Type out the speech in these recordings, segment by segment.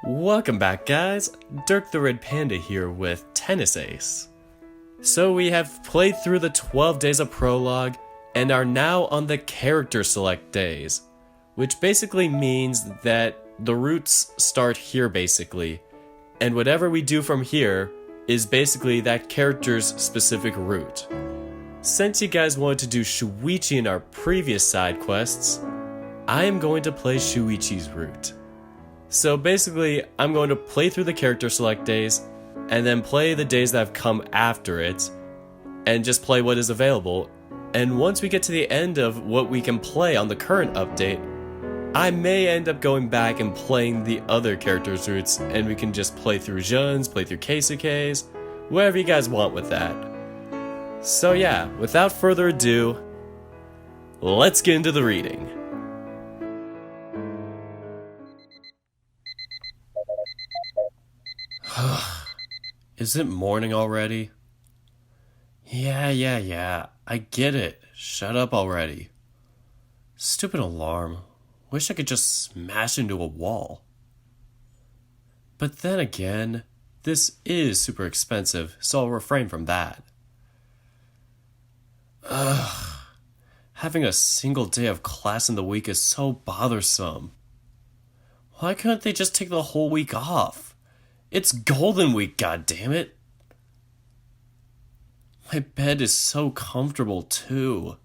Welcome back, guys. Dirk the Red Panda here with Tennis Ace. So we have played through the 12 days of prologue and are now on the character select days, which basically means that the routes start here basically, and whatever we do from here is basically that character's specific route. Since you guys wanted to do Shoichi in our previous side quests, I am going to play Shoichi's route. So basically, I'm going to play through the character select days, and then play the days that have come after it, and just play what is available. And once we get to the end of what we can play on the current update, I may end up going back and playing the other characters' routes, and we can just play through Jun's, play through Keisuke's, whatever you guys want with that. So yeah, without further ado, let's get into the reading. Is it morning already? Yeah. I get it. Shut up already. Stupid alarm. Wish I could just smash into a wall. But then again, this is super expensive, so I'll refrain from that. Having a single day of class in the week is so bothersome. Why couldn't they just take the whole week off? It's Golden Week, goddammit! My bed is so comfortable, too.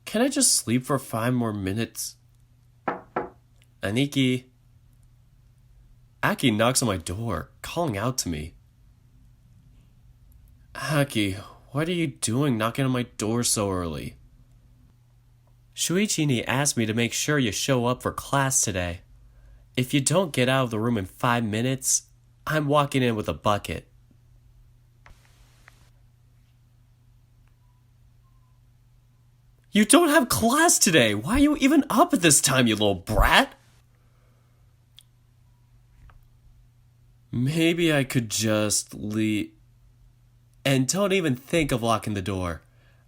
Can I just sleep for 5 more minutes? Aniki. Aki knocks on my door, calling out to me. Aki, what are you doing knocking on my door so early? Shoichi asked me to make sure you show up for class today. If you don't get out of the room in 5 minutes, I'm walking in with a bucket. You don't have class today! Why are you even up at this time, you little brat? Maybe I could just leave. And don't even think of locking the door.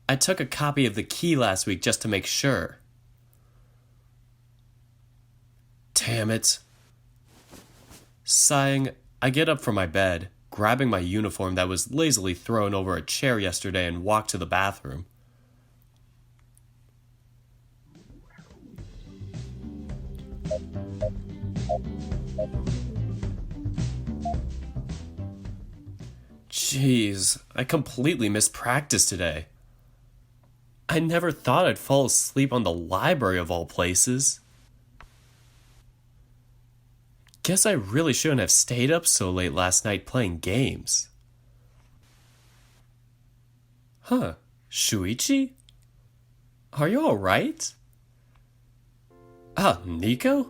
I took a copy of the key last week just to make sure. Damn it. Sighing, I get up from my bed, grabbing my uniform that was lazily thrown over a chair yesterday and walk to the bathroom. Jeez, I completely missed practice today. I never thought I'd fall asleep on the library of all places. Guess I really shouldn't have stayed up so late last night playing games. Shoichi? Are you alright? Nico?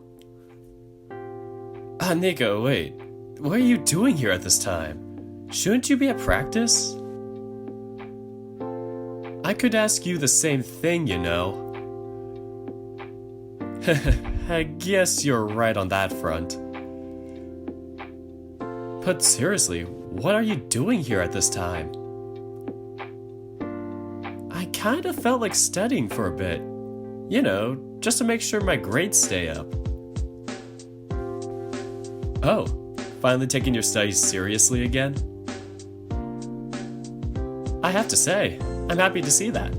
Nico, wait. What are you doing here at this time? Shouldn't you be at practice? I could ask you the same thing, you know. I guess you're right on that front. But seriously, what are you doing here at this time? I kinda felt like studying for a bit. You know, just to make sure my grades stay up. Oh, finally taking your studies seriously again? I have to say, I'm happy to see that.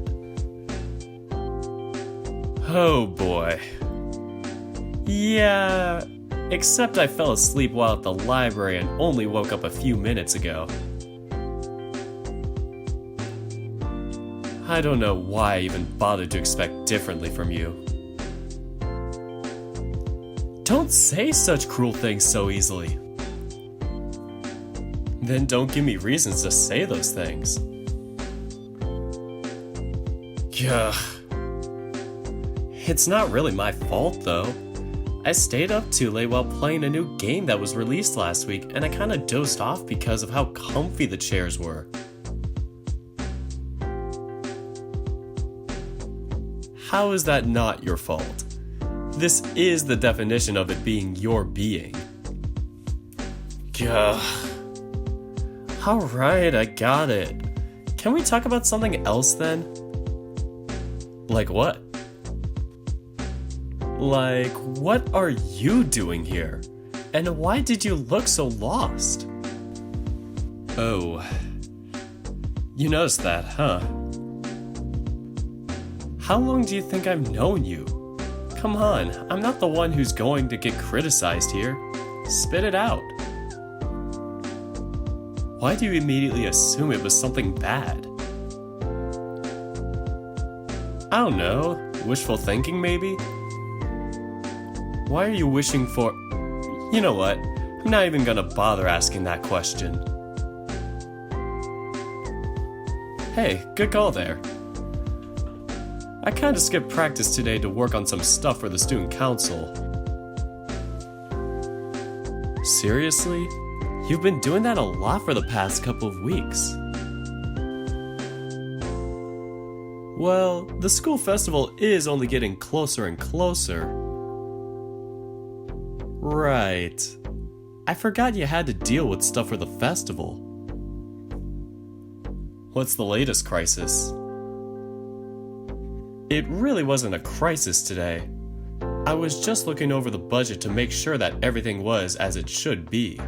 Oh boy. Yeah, except I fell asleep while at the library and only woke up a few minutes ago. I don't know why I even bothered to expect differently from you. Don't say such cruel things so easily. Then don't give me reasons to say those things. Gah. It's not really my fault, though. I stayed up too late while playing a new game that was released last week, and I kinda dozed off because of how comfy the chairs were. How is that not your fault? This is the definition of it being your being. Gah. Alright, I got it. Can we talk about something else then? Like what? Like, what are you doing here? And why did you look so lost? Oh, you noticed that, huh? How long do you think I've known you? Come on, I'm not the one who's going to get criticized here. Spit it out. Why do you immediately assume it was something bad? I don't know, wishful thinking maybe? Why are you wishing for... You know what, I'm not even gonna bother asking that question. Hey, good call there. I kinda skipped practice today to work on some stuff for the student council. Seriously? You've been doing that a lot for the past couple of weeks. Well, the school festival is only getting closer and closer. Right. I forgot you had to deal with stuff for the festival. What's the latest crisis? It really wasn't a crisis today. I was just looking over the budget to make sure that everything was as it should be.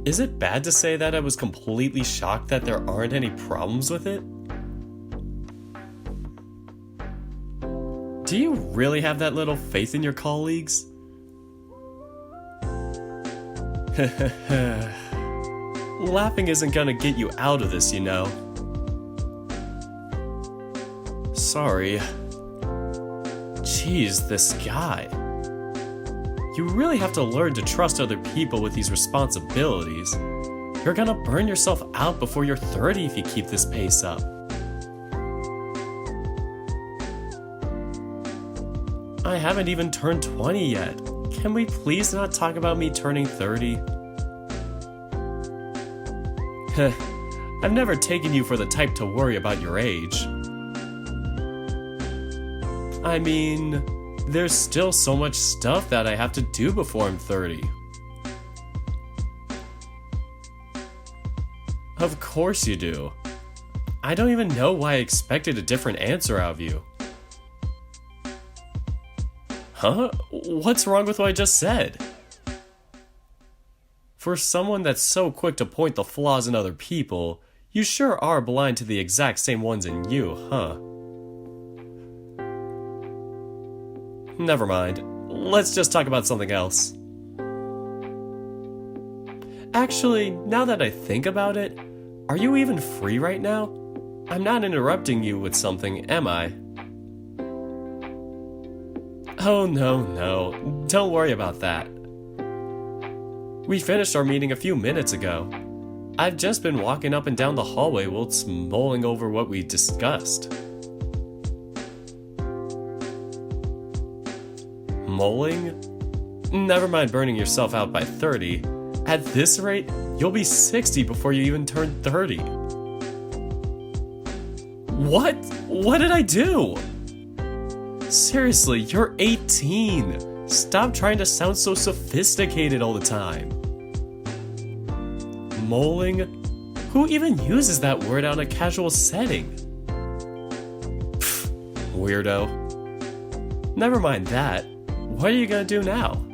Is it bad to say that I was completely shocked that there aren't any problems with it? Do you really have that little faith in your colleagues? Laughing isn't gonna get you out of this, you know. Sorry. Jeez, this guy. You really have to learn to trust other people with these responsibilities. You're gonna burn yourself out before you're 30 if you keep this pace up. I haven't even turned 20 yet. Can we please not talk about me turning 30? I've never taken you for the type to worry about your age. I mean, there's still so much stuff that I have to do before I'm 30. Of course you do. I don't even know why I expected a different answer out of you. Huh? What's wrong with what I just said? For someone that's so quick to point the flaws in other people, you sure are blind to the exact same ones in you, huh? Never mind. Let's just talk about something else. Actually, now that I think about it, are you even free right now? I'm not interrupting you with something, am I? Oh no, don't worry about that. We finished our meeting a few minutes ago. I've just been walking up and down the hallway whilst mulling over what we discussed. Mulling? Never mind burning yourself out by 30. At this rate, you'll be 60 before you even turn 30. What? What did I do? Seriously, you're 18. Stop trying to sound so sophisticated all the time. Mulling? Who even uses that word out in a casual setting? Pfft, weirdo. Never mind that. What are you gonna do now?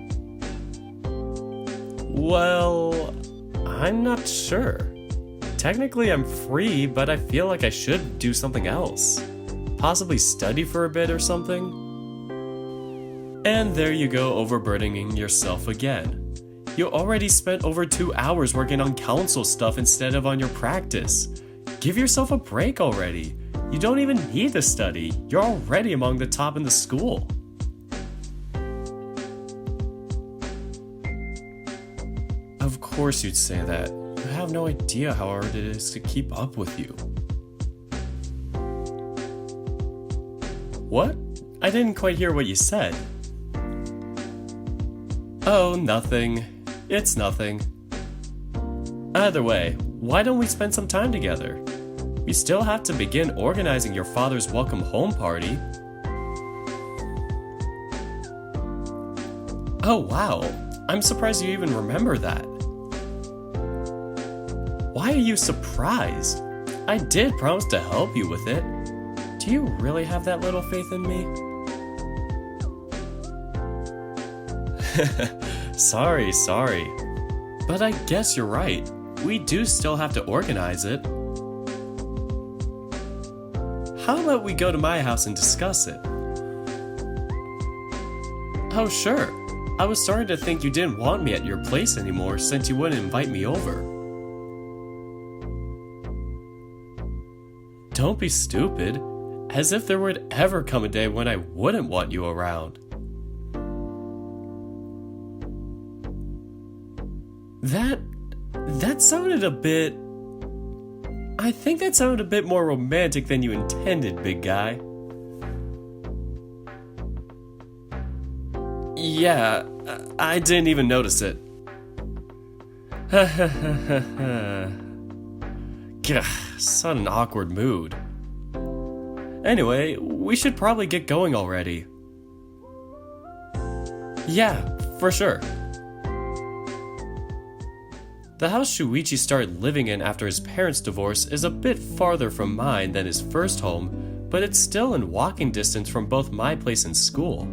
Well, I'm not sure. Technically I'm free, but I feel like I should do something else. Possibly study for a bit or something. And there you go, overburdening yourself again. You already spent over 2 hours working on council stuff instead of on your practice. Give yourself a break already. You don't even need to study. You're already among the top in the school. Of course you'd say that. You have no idea how hard it is to keep up with you. What? I didn't quite hear what you said. Oh, nothing. It's nothing. Either way, why don't we spend some time together? We still have to begin organizing your father's welcome home party. Oh wow, I'm surprised you even remember that. Why are you surprised? I did promise to help you with it. Do you really have that little faith in me? Sorry. But I guess you're right. We do still have to organize it. How about we go to my house and discuss it? Oh, sure. I was starting to think you didn't want me at your place anymore since you wouldn't invite me over. Don't be stupid. As if there would ever come a day when I wouldn't want you around. That sounded a bit... I think that sounded a bit more romantic than you intended, big guy. Yeah, I didn't even notice it. Gah, such an awkward mood. Anyway, we should probably get going already. Yeah, for sure. The house Shoichi started living in after his parents' divorce is a bit farther from mine than his first home, but it's still in walking distance from both my place and school.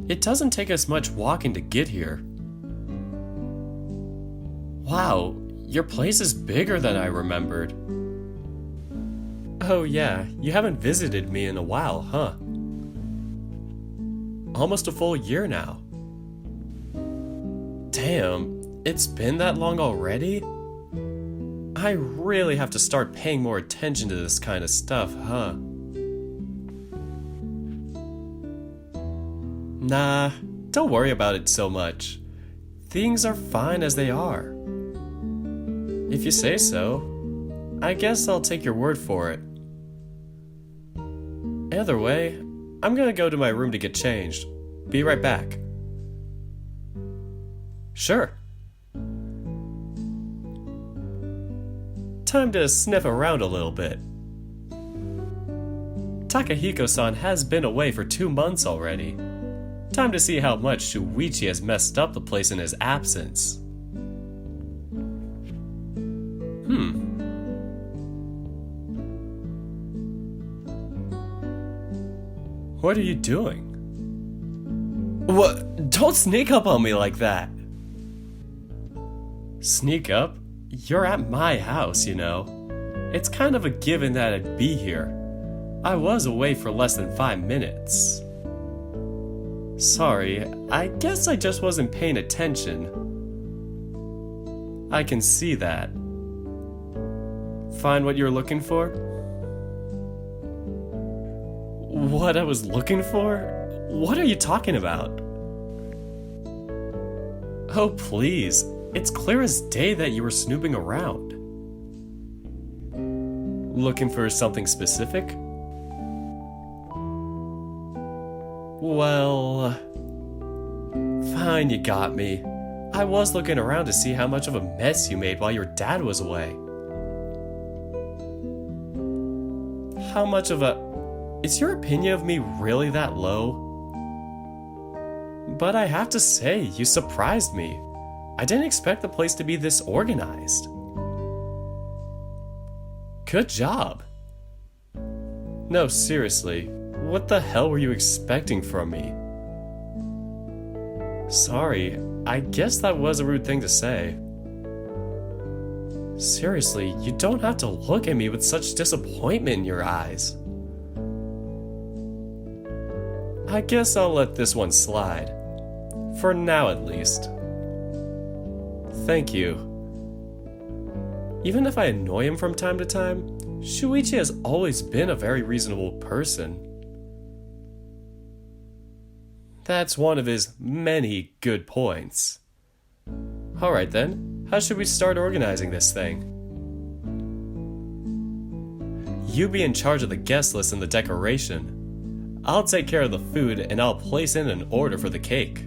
It doesn't take us much walking to get here. Wow, your place is bigger than I remembered. Oh yeah, you haven't visited me in a while, huh? Almost a full year now. Damn, it's been that long already? I really have to start paying more attention to this kind of stuff, huh? Nah, don't worry about it so much. Things are fine as they are. If you say so, I guess I'll take your word for it. Either way, I'm gonna go to my room to get changed. Be right back. Sure. Time to sniff around a little bit. Takahiko-san has been away for 2 months already. Time to see how much Shoichi has messed up the place in his absence. What are you doing? What? Don't sneak up on me like that! Sneak up? You're at my house, you know. It's kind of a given that I'd be here. I was away for less than 5 minutes. Sorry, I guess I just wasn't paying attention. I can see that. Find what you're looking for? What I was looking for? What are you talking about? Oh, please. It's clear as day that you were snooping around. Looking for something specific? Well... Fine, you got me. I was looking around to see how much of a mess you made while your dad was away. How much of a... Is your opinion of me really that low? But I have to say, you surprised me. I didn't expect the place to be this organized. Good job. No, seriously, what the hell were you expecting from me? Sorry, I guess that was a rude thing to say. Seriously, you don't have to look at me with such disappointment in your eyes. I guess I'll let this one slide. For now, at least. Thank you. Even if I annoy him from time to time, Shoichi has always been a very reasonable person. That's one of his many good points. Alright then, how should we start organizing this thing? You be in charge of the guest list and the decoration. I'll take care of the food and I'll place in an order for the cake.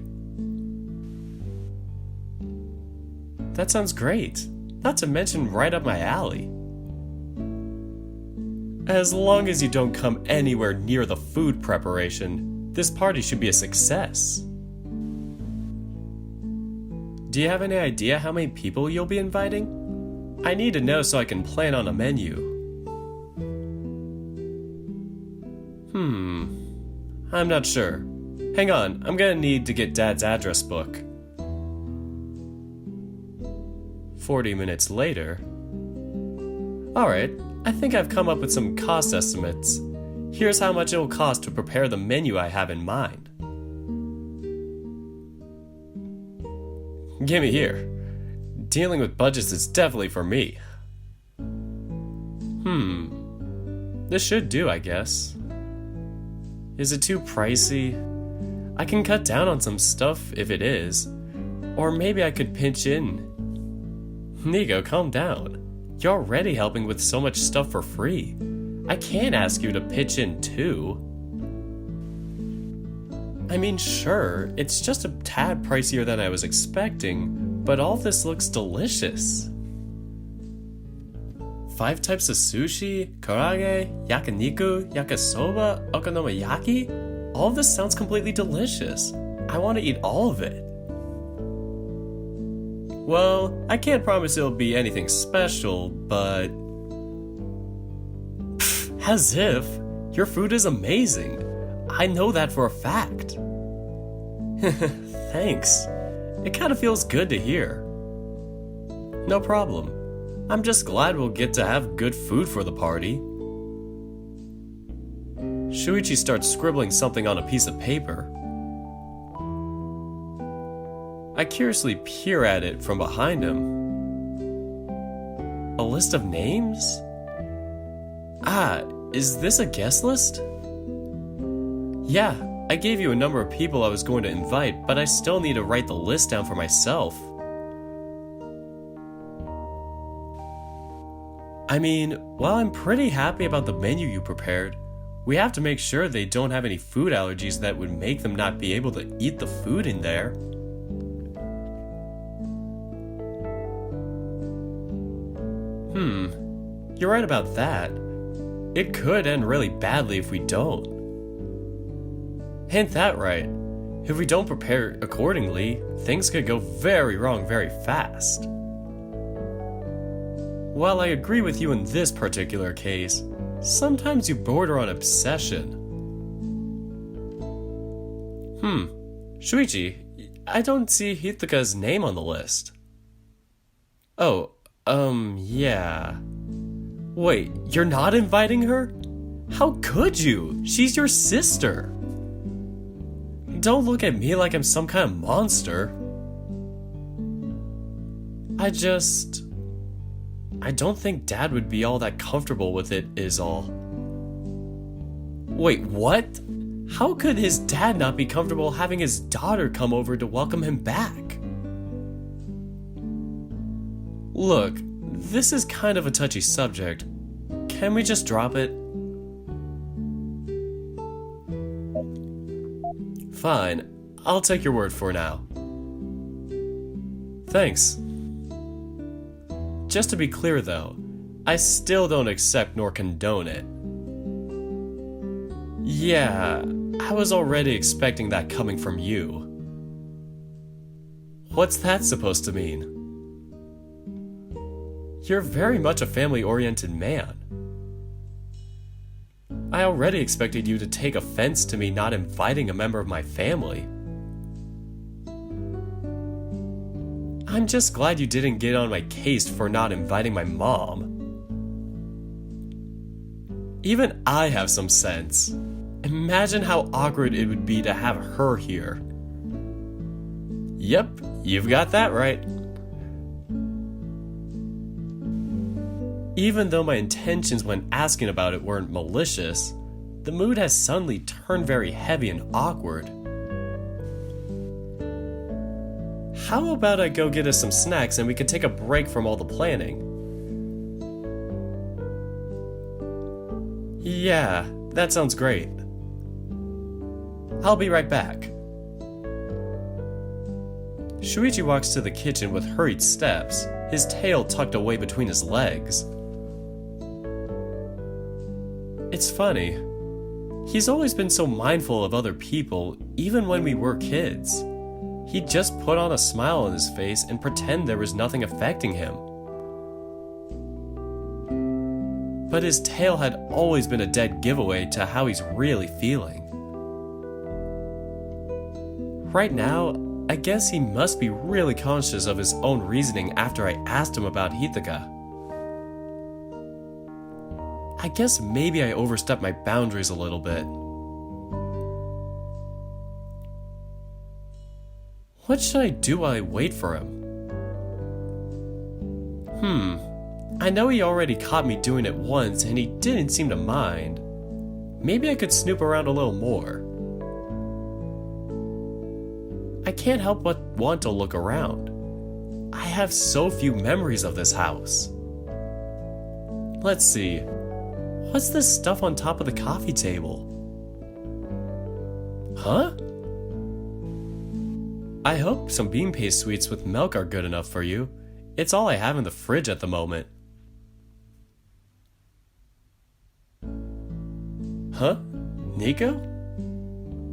That sounds great. Not to mention right up my alley. As long as you don't come anywhere near the food preparation, this party should be a success. Do you have any idea how many people you'll be inviting? I need to know so I can plan on a menu. I'm not sure. Hang on, I'm gonna need to get Dad's address book. 40 minutes later. Alright, I think I've come up with some cost estimates. Here's how much it will cost to prepare the menu I have in mind. Gimme here. Dealing with budgets is definitely for me. This should do, I guess. Is it too pricey? I can cut down on some stuff if it is. Or maybe I could pinch in. Nico, calm down. You're already helping with so much stuff for free. I can't ask you to pitch in too. I mean, sure, it's just a tad pricier than I was expecting, but all this looks delicious. 5 types of sushi, karage, yakiniku, yakisoba, okonomiyaki? All of this sounds completely delicious. I want to eat all of it. Well, I can't promise it'll be anything special, but... As if. Your food is amazing. I know that for a fact. Thanks. It kind of feels good to hear. No problem. I'm just glad we'll get to have good food for the party. Shoichi starts scribbling something on a piece of paper. I curiously peer at it from behind him. A list of names? Ah, is this a guest list? Yeah, I gave you a number of people I was going to invite, but I still need to write the list down for myself. I mean, while I'm pretty happy about the menu you prepared, we have to make sure they don't have any food allergies that would make them not be able to eat the food in there. You're right about that. It could end really badly if we don't. Ain't that right? If we don't prepare accordingly, things could go very wrong very fast. While I agree with you in this particular case, sometimes you border on obsession. Shoichi, I don't see Hitaka's name on the list. Oh, yeah. Wait, you're not inviting her? How could you? She's your sister. Don't look at me like I'm some kind of monster. I don't think Dad would be all that comfortable with it, is all. Wait, what? How could his dad not be comfortable having his daughter come over to welcome him back? Look, this is kind of a touchy subject. Can we just drop it? Fine, I'll take your word for now. Thanks. Just to be clear though, I still don't accept nor condone it. Yeah, I was already expecting that coming from you. What's that supposed to mean? You're very much a family-oriented man. I already expected you to take offense to me not inviting a member of my family. I'm just glad you didn't get on my case for not inviting my mom. Even I have some sense. Imagine how awkward it would be to have her here. Yep, you've got that right. Even though my intentions when asking about it weren't malicious, the mood has suddenly turned very heavy and awkward. How about I go get us some snacks and we can take a break from all the planning? Yeah, that sounds great. I'll be right back. Shoichi walks to the kitchen with hurried steps, his tail tucked away between his legs. It's funny. He's always been so mindful of other people, even when we were kids. He'd just put on a smile on his face and pretend there was nothing affecting him. But his tail had always been a dead giveaway to how he's really feeling. Right now, I guess he must be really conscious of his own reasoning after I asked him about Hitaka. I guess maybe I overstepped my boundaries a little bit. What should I do while I wait for him? I know he already caught me doing it once and he didn't seem to mind. Maybe I could snoop around a little more. I can't help but want to look around. I have so few memories of this house. Let's see. What's this stuff on top of the coffee table? Huh? I hope some bean paste sweets with milk are good enough for you. It's all I have in the fridge at the moment. Huh? Nico?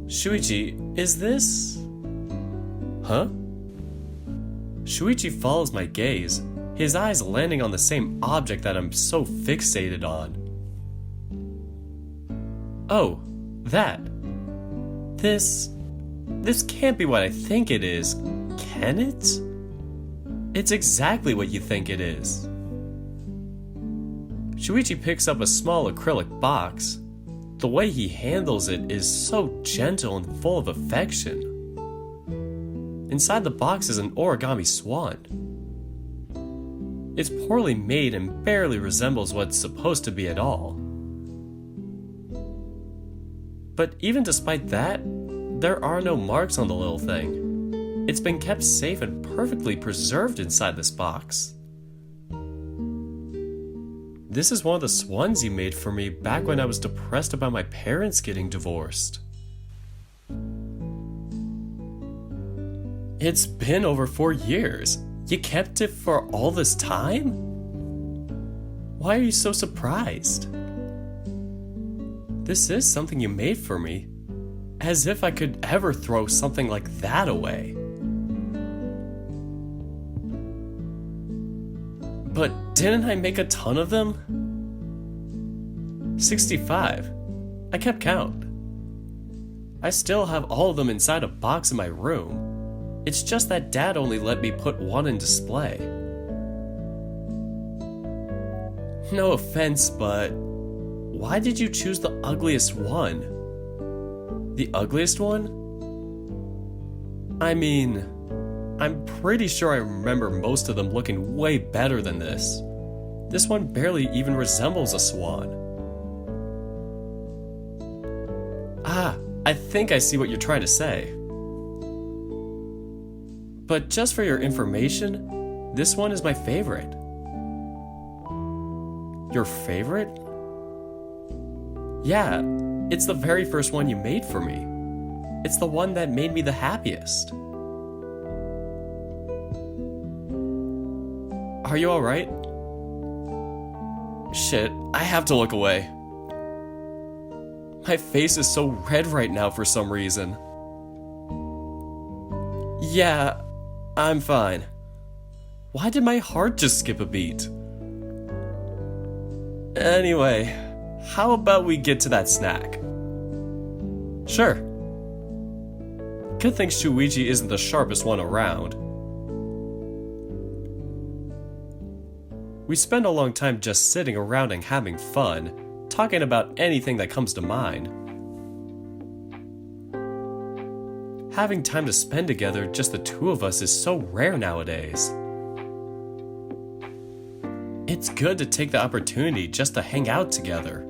Shoichi, is this... Huh? Shoichi follows my gaze, his eyes landing on the same object that I'm so fixated on. Oh, that. This can't be what I think it is, can it? It's exactly what you think it is. Shoichi picks up a small acrylic box. The way he handles it is so gentle and full of affection. Inside the box is an origami swan. It's poorly made and barely resembles what it's supposed to be at all. But even despite that, there are no marks on the little thing. It's been kept safe and perfectly preserved inside this box. This is one of the swans you made for me back when I was depressed about my parents getting divorced. It's been over 4 years. You kept it for all this time? Why are you so surprised? This is something you made for me. As if I could ever throw something like that away. But didn't I make a ton of them? 65. I kept count. I still have all of them inside a box in my room. It's just that Dad only let me put one in display. No offense, but why did you choose the ugliest one? The ugliest one? I mean, I'm pretty sure I remember most of them looking way better than this. This one barely even resembles a swan. I think I see what you're trying to say. But just for your information, this one is my favorite. Your favorite? Yeah, it's the very first one you made for me. It's the one that made me the happiest. Are you alright? Shit, I have to look away. My face is so red right now for some reason. Yeah, I'm fine. Why did my heart just skip a beat? Anyway, how about we get to that snack? Sure. Good thing Shoichi isn't the sharpest one around. We spend a long time just sitting around and having fun, talking about anything that comes to mind. Having time to spend together, just the two of us, is so rare nowadays. It's good to take the opportunity just to hang out together.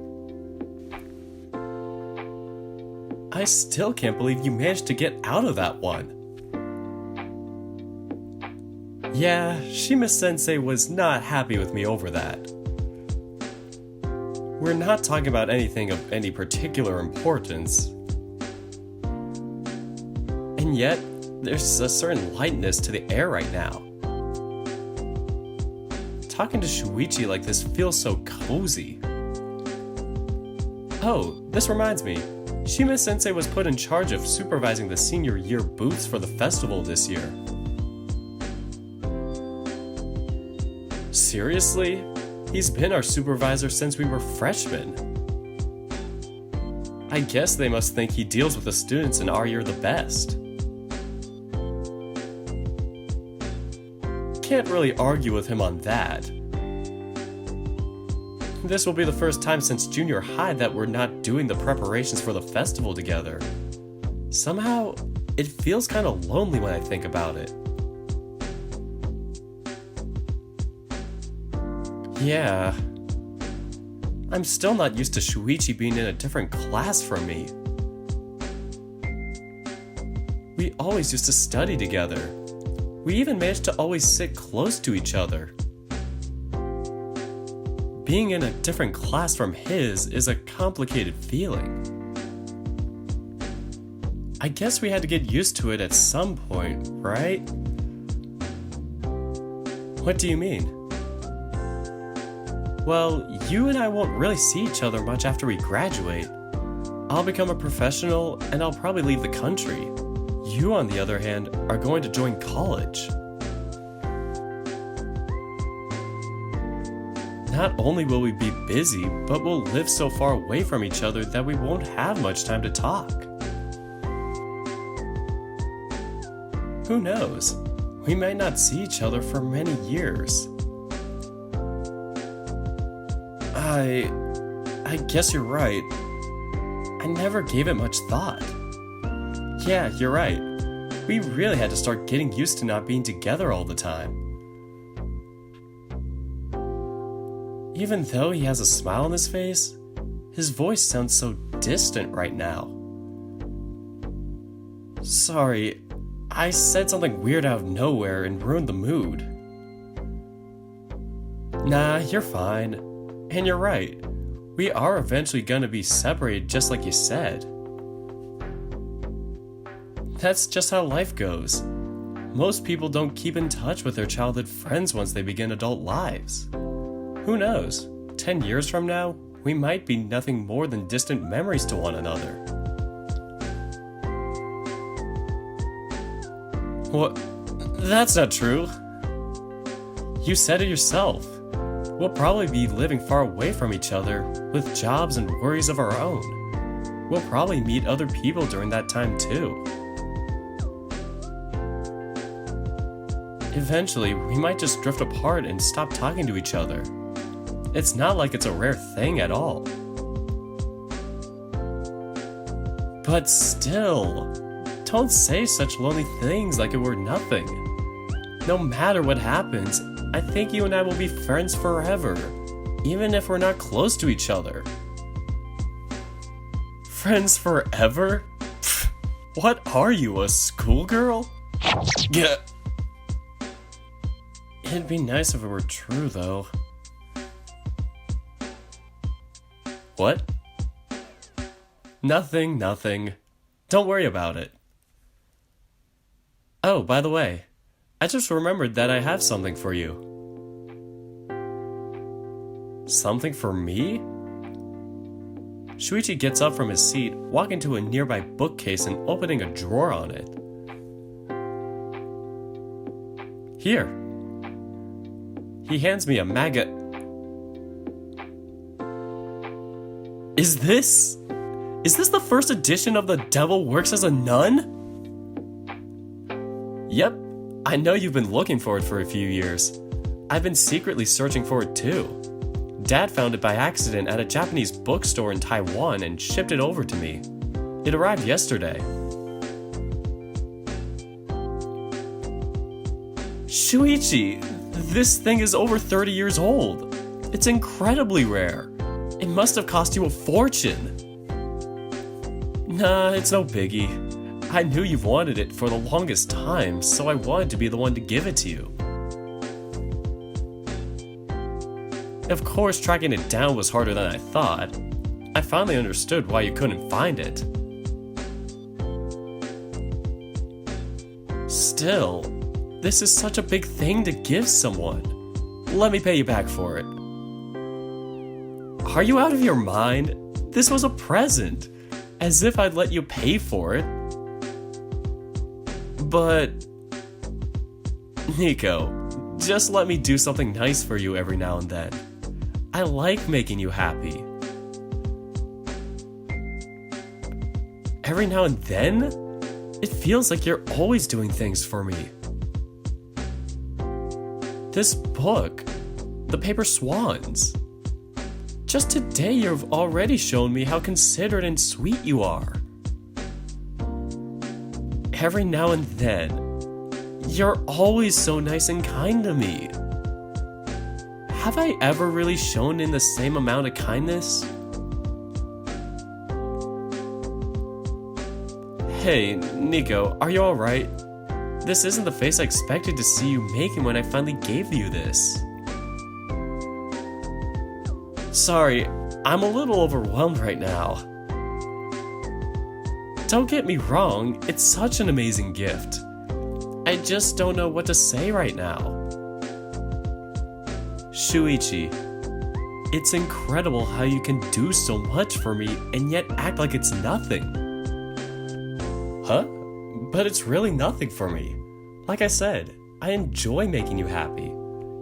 I still can't believe you managed to get out of that one. Yeah, Shima-sensei was not happy with me over that. We're not talking about anything of any particular importance. And yet, there's a certain lightness to the air right now. Talking to Shoichi like this feels so cozy. Oh, this reminds me. Shima-sensei was put in charge of supervising the senior year booths for the festival this year. Seriously? He's been our supervisor since we were freshmen. I guess they must think he deals with the students in our year the best. can't really argue with him on that. This will be the first time since junior high that we're not doing the preparations for the festival together. Somehow, it feels kind of lonely when I think about it. Yeah. I'm still not used to Shoichi being in a different class from me. We always used to study together. We even managed to always sit close to each other. Being in a different class from his is a complicated feeling. I guess we had to get used to it at some point, right? What do you mean? Well, you and I won't really see each other much after we graduate. I'll become a professional and I'll probably leave the country. You, on the other hand, are going to join college. Not only will we be busy, but we'll live so far away from each other that we won't have much time to talk. Who knows? We might not see each other for many years. I guess you're right. I never gave it much thought. Yeah, you're right. We really had to start getting used to not being together all the time. Even though he has a smile on his face, his voice sounds so distant right now. Sorry, I said something weird out of nowhere and ruined the mood. Nah, you're fine. And you're right. We are eventually gonna be separated just like you said. That's just how life goes. Most people don't keep in touch with their childhood friends once they begin adult lives. Who knows? 10 years from now, we might be nothing more than distant memories to one another. What? That's not true. You said it yourself. We'll probably be living far away from each other, with jobs and worries of our own. We'll probably meet other people during that time too. Eventually, we might just drift apart and stop talking to each other. It's not like it's a rare thing at all. But still, don't say such lonely things like it were nothing. No matter what happens, I think you and I will be friends forever, even if we're not close to each other. Friends forever? Pfft, what are you, a schoolgirl? Yeah. It'd be nice if it were true, though. What? Nothing. Don't worry about it. Oh, by the way, I just remembered that I have something for you. Something for me? Shoichi gets up from his seat, walking to a nearby bookcase and opening a drawer on it. Here. He hands me a maggot. Is this the first edition of The Devil Works as a Nun? Yep, I know you've been looking for it for a few years. I've been secretly searching for it too. Dad found it by accident at a Japanese bookstore in Taiwan and shipped it over to me. It arrived yesterday. Shoichi, this thing is over 30 years old. It's incredibly rare. It must have cost you a fortune. Nah, it's no biggie. I knew you've wanted it for the longest time, so I wanted to be the one to give it to you. Of course, tracking it down was harder than I thought. I finally understood why you couldn't find it. Still, this is such a big thing to give someone. Let me pay you back for it. Are you out of your mind? This was a present. As if I'd let you pay for it. But... Nico, just let me do something nice for you every now and then. I like making you happy. Every now and then? It feels like you're always doing things for me. this book, The Paper Swans. Just today you've already shown me how considerate and sweet you are. Every now and then, you're always so nice and kind to me. Have I ever really shown in the same amount of kindness? Hey, Nico, are you alright? This isn't the face I expected to see you making when I finally gave you this. Sorry, I'm a little overwhelmed right now. Don't get me wrong, it's such an amazing gift. I just don't know what to say right now. Shoichi, it's incredible how you can do so much for me and yet act like it's nothing. Huh? But it's really nothing for me. Like I said, I enjoy making you happy.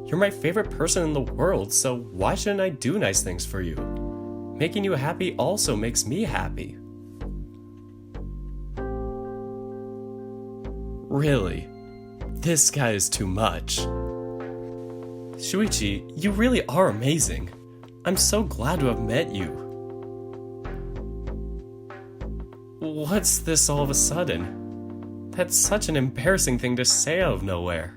You're my favorite person in the world, so why shouldn't I do nice things for you? Making you happy also makes me happy. Really? This guy is too much. Shoichi, you really are amazing. I'm so glad to have met you. What's this all of a sudden? That's such an embarrassing thing to say out of nowhere.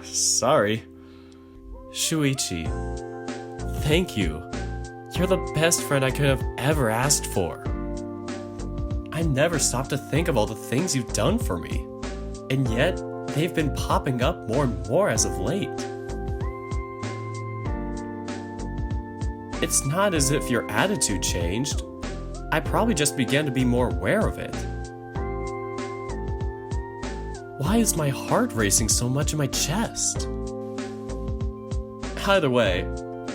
Sorry. Shoichi, thank you. You're the best friend I could have ever asked for. I never stop to think of all the things you've done for me, and yet they've been popping up more and more as of late. It's not as if your attitude changed. I probably just began to be more aware of it. Why is my heart racing so much in my chest? Either way,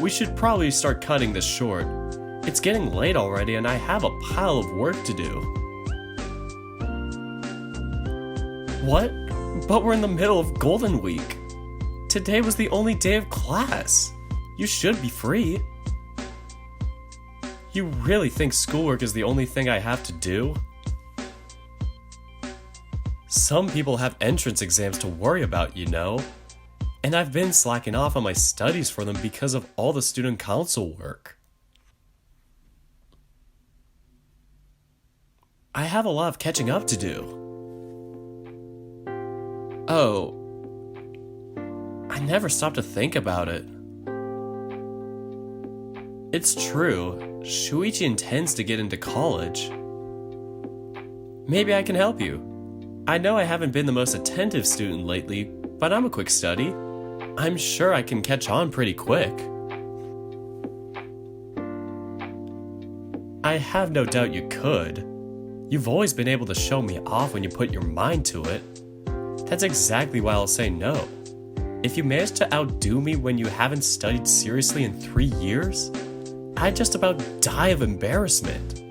we should probably start cutting this short. It's getting late already and I have a pile of work to do. What? But we're in the middle of Golden Week. Today was the only day of class. You should be free. You really think schoolwork is the only thing I have to do? Some people have entrance exams to worry about, you know. And I've been slacking off on my studies for them because of all the student council work. I have a lot of catching up to do. Oh, I never stopped to think about it. It's true, Shoichi intends to get into college. Maybe I can help you. I know I haven't been the most attentive student lately, but I'm a quick study. I'm sure I can catch on pretty quick. I have no doubt you could. You've always been able to show me off when you put your mind to it. That's exactly why I'll say no. If you manage to outdo me when you haven't studied seriously in 3 years, I'd just about die of embarrassment.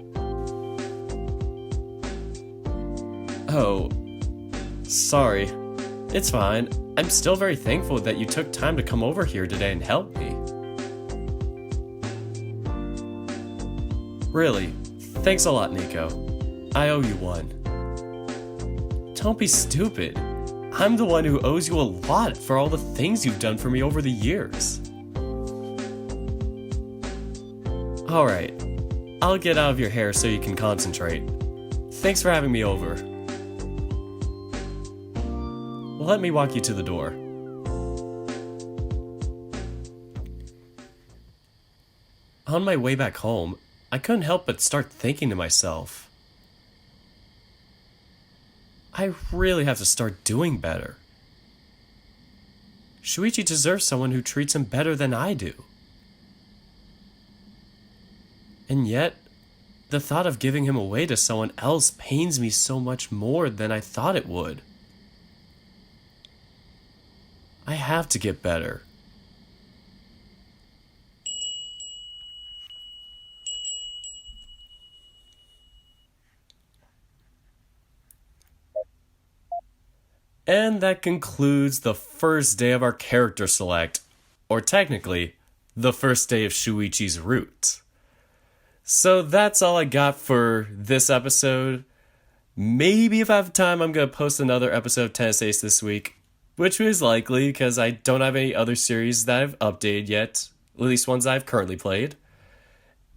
Oh, sorry. It's fine. I'm still very thankful that you took time to come over here today and help me. Really, thanks a lot, Nico. I owe you one. Don't be stupid. I'm the one who owes you a lot for all the things you've done for me over the years. Alright, I'll get out of your hair so you can concentrate. Thanks for having me over. Let me walk you to the door. On my way back home, I couldn't help but start thinking to myself, I really have to start doing better. Shoichi deserves someone who treats him better than I do. And yet, the thought of giving him away to someone else pains me so much more than I thought it would. I have to get better. And that concludes the first day of our character select, or technically, the first day of Shoichi's route. So that's all I got for this episode. Maybe if I have time, I'm going to post another episode of Tennis Ace this week. which is likely because I don't have any other series that I've updated yet, at least ones I've currently played.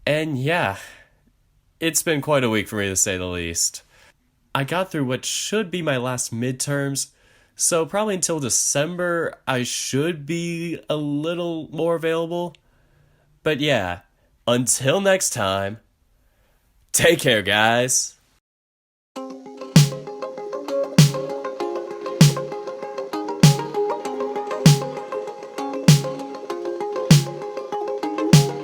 And yeah, it's been quite a week for me to say the least. I got through what should be my last midterms, so probably until December I should be a little more available. But yeah, until next time, take care, guys.